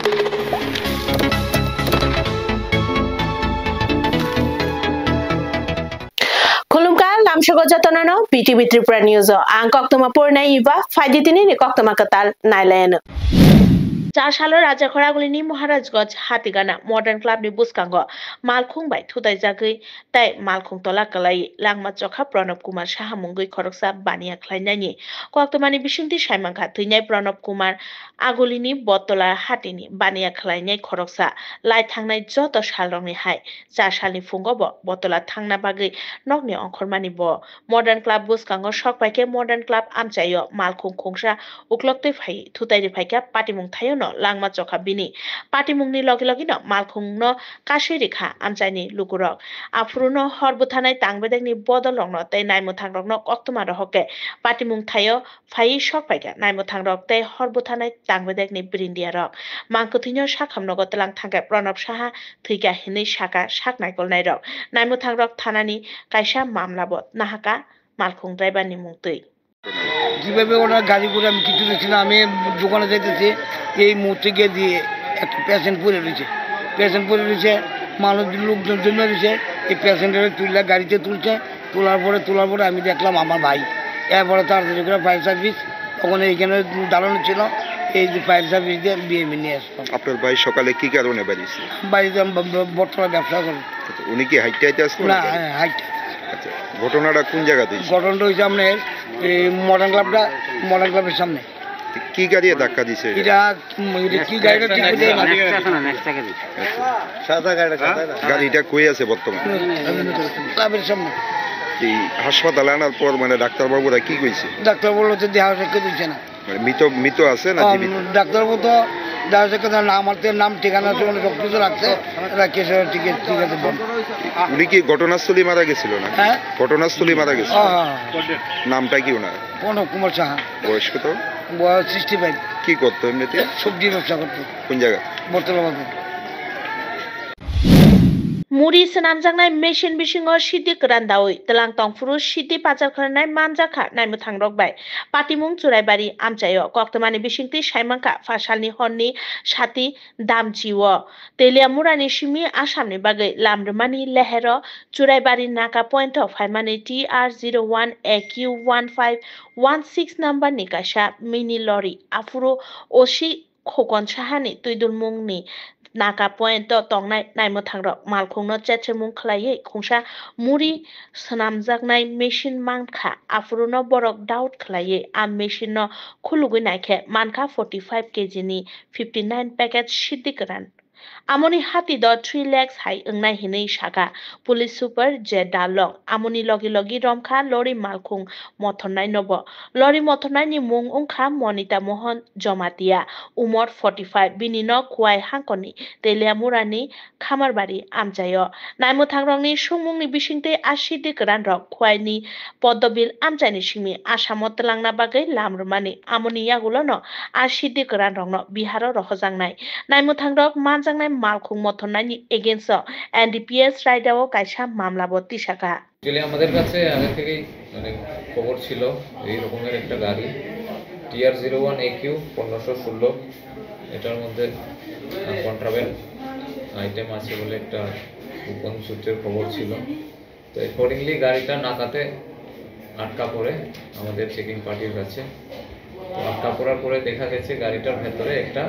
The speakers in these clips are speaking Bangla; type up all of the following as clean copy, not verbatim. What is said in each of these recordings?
Kulumka lamshogo jatonano PTV Tripura News ang koktoma purnai iba faiditini ni koktoma katal nailayan. 4 সালের রাজাখরাগুলিনি মহারাজগঞ্জ হাতিগানা মডার্ন ক্লাবনি বুসকাঙ্গ মালখুংবাই থুদাইজাগৈ তাই মালখুং তলা কালাই langma chokha Pranab Kumar sahamungui khoroksa baniya khlainani koktomani bisingti saimangkha thuinai Pranab Kumar agulini botola hatini baniya khlainai khoroksa lai thangnai joto salrongni hai 4 salni fungo bo botola thangna bagui nokni ongkhormani bo modern club buskango sokpaike modern club amchayo malkhung khungsa uklokte phai thutai phaika patimung thayo langma chokha bini patimungni logi logi no malkhungno kashi rekha amchaini lukurok afruno horbuthanai tangbedekni bodolrokno tei naimuthangrokno koktoma rohoke patimung thayo phai sokpaika naimuthangrok tei horbuthanai tangbedekni brindiarok mangkuthinyo sakhamnogo telang thangka Pranab Saha thuika hinui saka saknai kolnairok naimuthangrok thanani kaisa mamlabo nahaka malkhung driver ni mungtui কিভাবে ওরা গাড়ি করে আমি কিছু দেখছি না আমি দোকানে যাইতেছি এই মুহূর্তে গিয়ে দিয়ে একটা পেশেন্ট পড়ে রয়েছে মানুষ লোকজন জমে রয়েছে এই পেশেন্টের তুললে গাড়িতে তোলার পরে আমি দেখলাম আমার ভাই এরপরে তাড়াতাড়ি করে ফায়ার সার্ভিস তখন এইখানে দাঁড়ানো ছিল এই যে ফায়ার সার্ভিস দিয়ে বিএমএ নিয়ে আসলাম। আপনার ভাই সকালে কি কারণে বাড়িছে? বাড়িতে বর্তমানে ব্যবসা করি। উনি কি হাইটে আসবেন? না হাইটে। আচ্ছা, ঘটনাটা কোন জায়গাতে? ঘটনাটা হয়েছে আপনার মডার্ন ক্লাবের সামনে। কি গাড়ি ধাক্কা দিছে? গাড়িটা কই আছে বর্তমানে? ক্লাবের সামনে। হাসপাতালে আনার পর মানে ডাক্তারবাবুরা কি কইছে? ডাক্তারবাবু তো দেহ রেখে দিচ্ছে না। মৃত আছে না জীবিত? ডাক্তারবাবু তো দেহ রেখে নাম ঠিকানা সব কিছু রাখছে। ঠিক আছে। উনি কি ঘটনাস্থলী মারা গেছিল না? হ্যাঁ, ঘটনাস্থলী মারা গেছিল। নামটা কি ওনার? প্রণব কুমার সাহা। বয়স কত? বয়স 65। কি করতো এমনিতে? সবজি ব্যবসা করতো। কোন জায়গা? বর্তলা বাজার। Muri senamjangnai machine bisingo sidi keran dawi telang tongfuru sidi pajar kharanai manjaka naimuthangrok bai patimung churaibari amchayo koktomani bisingti saimangka fasalni honni sati damjiwo teliamurani simi asamni bagai lamrumani lehero churaibari naka point of haimani TR01 AQ1516 number ni kaisa mini lorry afuro osi khokon sahani tuidul mungni naka point tongnai naimuthangrok malkhungno chechemung khlaiye khungsa muri swnamjaknai machine mankha afruno borok doubt khlaiye a machine no khulugui naikhe mankha 45 kg ni 59 packet sidikaran amoni hati do 3 lakhs hai engnai hinui saka police super J Dalong amoni logi romkha lori malkhung mothonnai nobo lori mothonnai ni mung ongkha Monita Mohan Jomatia umor 45 binino kuai hangkoni teliamurani khamarbari amjayo naimuthangrokni sungmungni bisingte asidi kran rok kuaini podobil amjani simi asamot langna bagai lamrumani amoni yagulono asidi kran rokno biharo rohojangnai naimuthangrok manjangnai malkhung mothonnai against NDPS রায়দাও কাইসা মামলাবো তিসাকা। আসলে আমাদের কাছে আগে থেকেই মানে খবর ছিল এই রকমের একটা গাড়ি TR01 AQ 1516 এটার মধ্যে কন্ট্রাব্যান্ড আইটেম আছে বলে একটা গোপন সূত্রের খবর ছিল। তো অ্যাকর্ডিংলি গাড়িটা নাকাতে আটকা পড়ে আমাদের চেকিং পার্টির কাছে। তো আটকা পড়ার পরে দেখা গেছে গাড়িটার ভেতরে একটা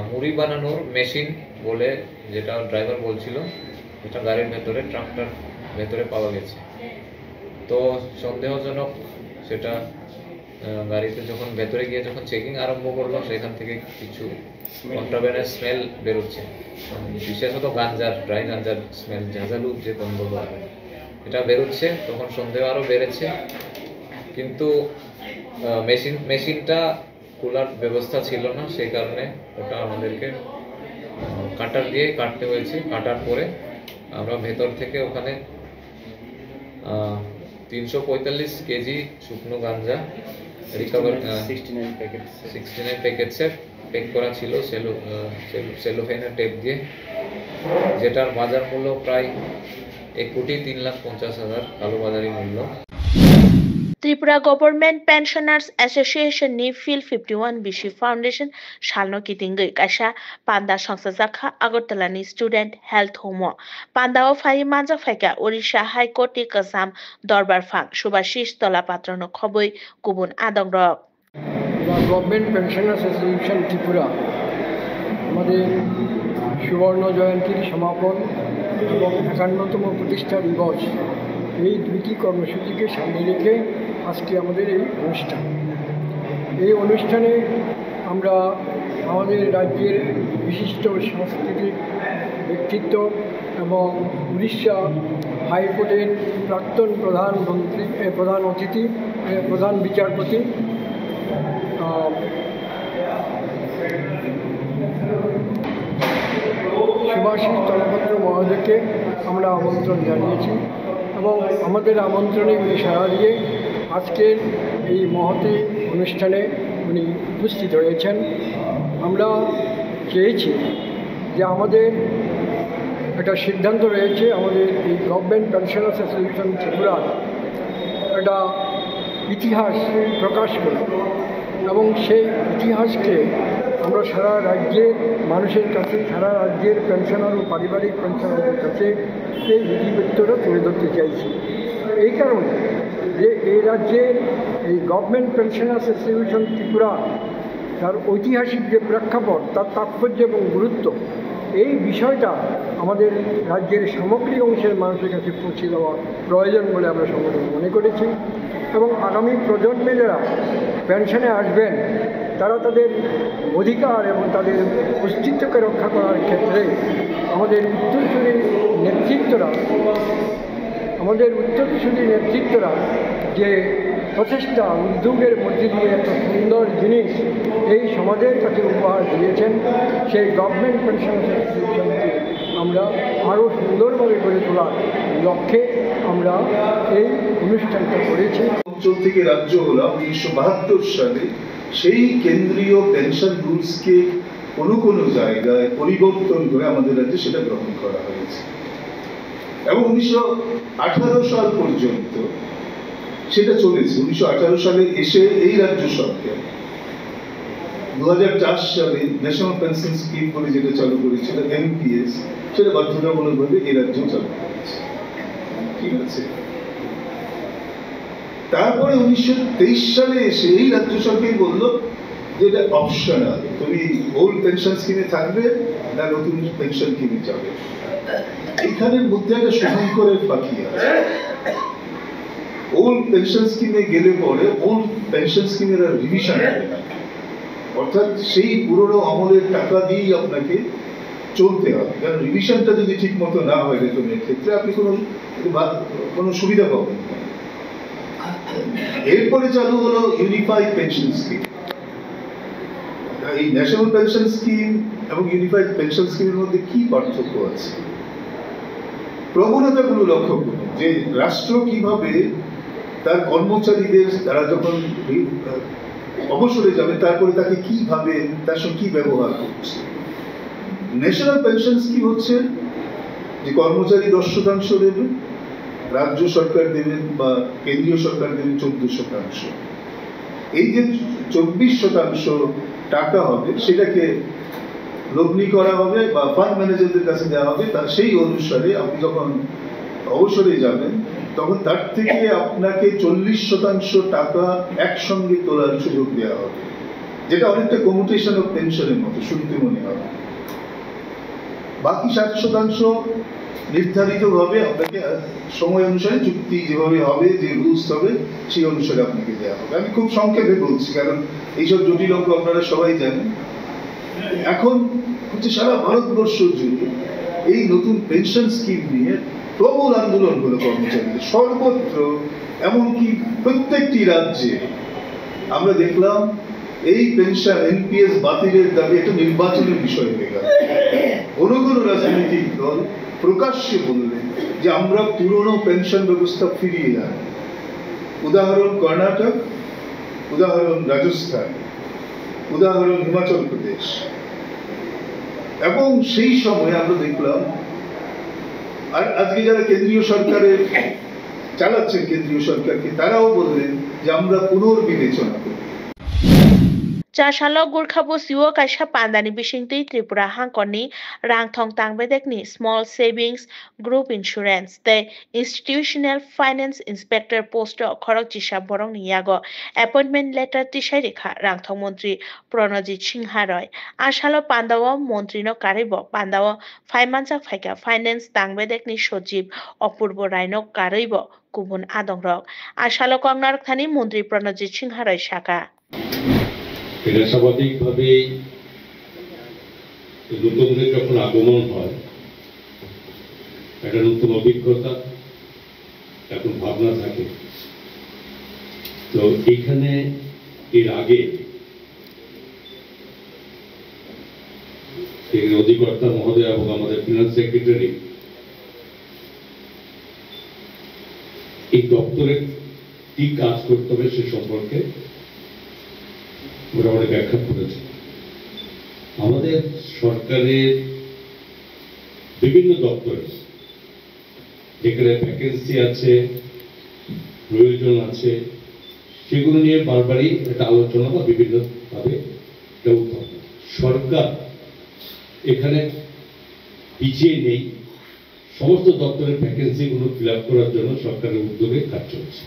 মুড়ি বানানোর মেশিন বলে যেটা ড্রাইভার বলছিল এটা গাড়ির ভেতরে ট্রাক্টর ভেতরে পাওয়া গেছে। তো সন্দেহজনক সেটা গাড়িতে যখন ভেতরে গিয়ে যখন চেকিং আরম্ভ করলো সেখান থেকে কিছু কন্ট্রাব্যান্ডের স্মেল বেরোচ্ছে, বিশেষত গাঞ্জার ড্রাই গাঞ্জার স্মেল ঝাঁঝালু যে গন্ধ এটা বেরোচ্ছে। তখন সন্দেহ আরও বেড়েছে, কিন্তু মেশিনটা খোলার ব্যবস্থা ছিল না, সেই কারণে ওটা আমাদেরকে কাটার দিয়ে কাটতে হয়েছে। কাটার পরে আমরা ভেতর থেকে ওখানে 345 কেজি শুকনো গাঞ্জা রিকভার 69 প্যাকেটসে প্যাক করা ছিল সেলোফেনের টেপ দিয়ে, যেটার বাজার মূল্য প্রায় 1,03,50,000 কালোবাজারি মূল্য। त्रिपुरा गभर्नमेन्ट पेन्सनार्स एसोसिएशन नि फिल 51 बिसि फाउन्डेसन सालनो कितिंगै काइसा पान्दा संस्था जाखा अगरतलानि स्टुडेन्ट हेल्थ होम पान्दाओ फाइ मानजा फाइका ओडिशा हाइकोर्टनि कसाम दरबार फां सुभाषिष तलापात्रनो खबै गुबुन आदं रक गभर्नमेंट पेंशनार्स एसोसिएशन त्रिपुरा আমাদের সুবর্ণ জয়ন্তীর সমাপন এবং ৫১তম প্রতিষ্ঠা দিবস এই দুইটি কর্মসূচিকে সামনে রেখে আজকে আমাদের এই অনুষ্ঠান। এই অনুষ্ঠানে আমরা আমাদের রাজ্যের বিশিষ্ট সাংস্কৃতিক ব্যক্তিত্ব এবং উড়িষ্যা হাইকোর্টের প্রাক্তন প্রধান অতিথি প্রধান বিচারপতি সুভাষিষ তলাপাত্র মহোদয়কে আমরা আমন্ত্রণ জানিয়েছি এবং আমাদের আমন্ত্রণে উনি সাড়া দিয়ে আজকের এই মহতী অনুষ্ঠানে উনি উপস্থিত হয়েছেন। আমরা চেয়েছি যে আমাদের একটা সিদ্ধান্ত রয়েছে আমাদের এই গভর্নমেন্ট পেনশনার্স অ্যাসোসিয়েশন ত্রিপুরার একটা ইতিহাস প্রকাশ করে এবং সেই ইতিহাসকে আমরা সারা রাজ্যের মানুষের কাছে সারা রাজ্যের পেনশনার ও পারিবারিক পেনশনারদের কাছে এই ইতিবৃত্তটা তুলে ধরতে চাইছি। এই কারণে যে এই রাজ্যের এই গভর্নমেন্ট পেনশনার্স অ্যাসোসিয়েশন ত্রিপুরা তার ঐতিহাসিক যে প্রেক্ষাপট তার তাৎপর্য এবং গুরুত্ব এই বিষয়টা আমাদের রাজ্যের সামগ্রিক অংশের মানুষের কাছে পৌঁছে দেওয়া প্রয়োজন বলে আমরা সংগঠন মনে করেছি এবং আগামী প্রজন্মে যারা পেনশনে আসবেন তারা তাদের অধিকার এবং তাদের অস্তিত্বকে রক্ষা করার ক্ষেত্রে আমাদের উত্তরসূরি নেতৃত্বরা যে প্রচেষ্টা উদ্যোগের মধ্যে দিয়ে একটা সুন্দর জিনিস এই সমাজের কাছে উপহার দিয়েছেন সেই গভর্নমেন্ট পেনশনার্স অ্যাসোসিয়েশনকে আমরা আরও সুন্দরভাবে গড়ে তোলার লক্ষ্যে আমরা এই অনুষ্ঠানটা করেছি। অঞ্চল থেকে রাজ্য হলো 1972 সালে সেই কেন্দ্রীয় পেনশন রুলসকে কোনো জায়গায় পরিবর্তন করে আমাদের রাজ্যে সেটা গ্রহণ করা হয়েছে এবং 1918 সাল পর্যন্ত সেটা চলেছে। 1918 সালে এসে এই রাজ্য সরকার 2004 সালে ন্যাশনাল পেনশন স্কিম বলে যেটা চালু করেছিল এনপিএস সেটা বাধ্যতামূলকভাবে এই রাজ্যেও চালু করেছে। ঠিক আছে, তারপরে 1923 সালে এসে এই রাজ্য সরকার বলল যে এটা অপশনাল, তুমি ওল্ড পেনশন স্কিমে থাকবে না নতুন পেনশন স্কিমে যাবে। এখানের মধ্যে একটা শুভঙ্করের বাকি আছে। ওল্ড পেনশন স্কিমে গেলে পরে ওল্ড পেনশন স্কিমের আর রিভিশন হবে না, অর্থাৎ সেই পুরনো আমলের টাকা দিয়েই আপনাকে চলতে হবে, কারণ রিভিশনটা যদি ঠিক মতো না হয় বেতনের ক্ষেত্রে আপনি কোনো সুবিধা পাবেন না। এরপরে চালু হলো ইউনিফাইড পেনশন স্কিম। এই ন্যাশনাল পেনশন স্কিম এবং ইউনিফাইড পেনশন স্কিমের মধ্যে কি পার্থক্য আছে? প্রবণতাগুলো লক্ষ্য করুন যে রাষ্ট্র কিভাবে তার কর্মচারীদের তারা যখন অবসরে যাবে তারপরে তাকে কিভাবে তার সঙ্গে কি ব্যবহার করছে। ন্যাশনাল পেনশন স্কিম হচ্ছে যে কর্মচারী 10% দেবেন, রাজ্য সরকার দেবেন বা কেন্দ্রীয় সরকার দেবেন 14%। এই যে 24% টাকা হবে সেটাকে লগ্নি করা হবে বা ফান্ড ম্যানেজারদের কাছে দেওয়া হবে, তার সেই অনুসারে আপনি যখন অবসরে যাবেন তখন তার থেকে আপনাকে 40% টাকা একসঙ্গে তোলার সুযোগ দেওয়া হবে, যেটা অনেকটা কমিউটেশন অফ পেনশনের মতো শুনতে মনে হবে। বাকি 60% নির্ধারিতভাবে আপনাকে সময় অনুসারে চুক্তি যেভাবে হবে, যে রুলস হবে সেই অনুসারে আপনাকে দেওয়া হবে। আমি খুব সংক্ষেপে বলছি কারণ এইসব জটিল অঙ্ক আপনারা সবাই জানেন। এখন হচ্ছে সারা ভারতবর্ষ জুড়ে এই নতুন পেনশন স্কিম নিয়ে প্রবল আন্দোলন হলো কর্মচারীদের সর্বত্র, এমনকি প্রত্যেকটি রাজ্যে আমরা দেখলাম এই পেনশন এনপিএস বাতিলের দাবি একটা নির্বাচনের বিষয় হয়ে গেল। কোনো রাজনৈতিক দল প্রকাশ্যে বললেন যে আমরা পুরনো পেনশন ব্যবস্থা ফিরিয়ে আনি। উদাহরণ কর্ণাটক, উদাহরণ রাজস্থান, উদাহরণ হিমাচল প্রদেশ। এবং সেই সময় আমরা দেখলাম আর আজকে যারা কেন্দ্রীয় সরকারের চালাচ্ছেন কেন্দ্রীয় সরকারকে, তারাও বললেন যে আমরা পুনর্বিবেচনা করব। Chasalo Gurkhabu Siwo Kaisha Pandani Bishingti Tripura Hankoni Rang Thong Tangbedekni Small Savings Group Insurance the Institutional Finance Inspector Post Khorok Jisha Borong Niyago Appointment Letter Tisharikha Rang Thong Montri Pranajit Singha Roy Ashalo Pandawa Montri no Karibo Pandawa 5 months of Faika Finance Tangbedekni Shojib Opurbo Raino Karibo Kubun Adongrok Ashalo Kongnar Thani Montri Pranajit Singha Roy Shaka এটা স্বাভাবিকভাবেই নতুনদের যখন আগমন হয় একটা নতুন অভিজ্ঞতা এখন ভাবনা থাকে। তো এখানে এর আগে অধিকর্তা মহোদয় এবং আমাদের ফিনান্স সেক্রেটারি এই দপ্তরে কি কাজ করতে হবে সে সম্পর্কে মোটামুটি ব্যাখ্যা করেছে। আমাদের সরকারের বিভিন্ন দপ্তরে যেখানে ভ্যাকেন্সি আছে, প্রয়োজন আছে, সেগুলো নিয়ে বারবারই একটা আলোচনা বা বিভিন্নভাবে উত্থাপন। সরকার এখানে পিছিয়ে নেই, সমস্ত দপ্তরের ভ্যাকেন্সিগুলো ফিল আপ করার জন্য সরকারের উদ্যোগে কাজ চলছে।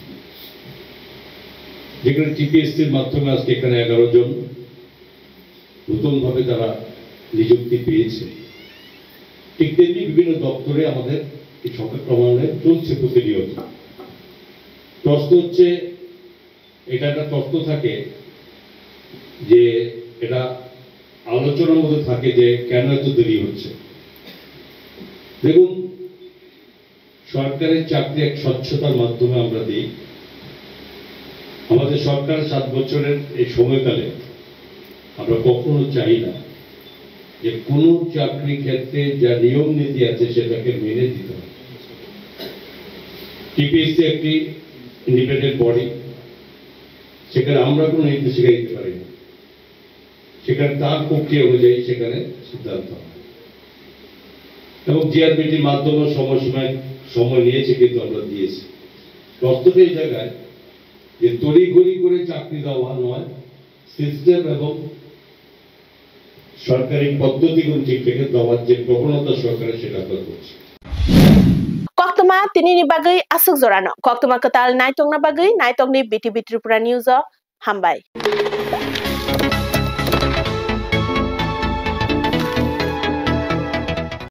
যেখানে টিপিএসসির মাধ্যমে আজকে এখানে 11 জন নতুনভাবে তারা নিযুক্তি পেয়েছে, ঠিক তেমনি বিভিন্ন দপ্তরে আমাদের এই সংখ্যা ক্রমান্বয়ে চলছে প্রতিনিয়ত। প্রশ্ন হচ্ছে, এটা একটা প্রশ্ন থাকে যে এটা আলোচনার মধ্যে থাকে যে কেন এত দেরি হচ্ছে। দেখুন, সরকারের চাকরি এক স্বচ্ছতার মাধ্যমে আমরা দিই। আমাদের সরকার 7 বছরের এই সময়কালে আমরা কখনো চাই না যে কোনো চাকরি ক্ষেত্রে যা নিয়ম নীতি আছে সেটাকে মেনে দিতে হবে। টিপিএসসি একটি ইন্ডিপেন্ডেন্ট বডি, সেখানে আমরা কোনো নির্দেশিকা দিতে পারি না, সেখানে তার প্রক্রিয়া অনুযায়ী সেখানে সিদ্ধান্ত হয়। এবং জিআরবিটির মাধ্যমে সময় নিয়েছে, কিন্তু আমরা দিয়েছি। প্রশ্নটা এই জায়গায় যে তড়িঘড়ি করে চাকরি দেওয়া নয়, সিস্টেম এবং সরকারি পদ্ধতিগুলো ঠিক রেখে দেওয়ার যে প্রবণতা সরকারের, সেটা করছে। Koktoma tinini bagai asuk zorano. Koktoma ketal naitong na bagai naitong ni BTV Tripura News Hambai.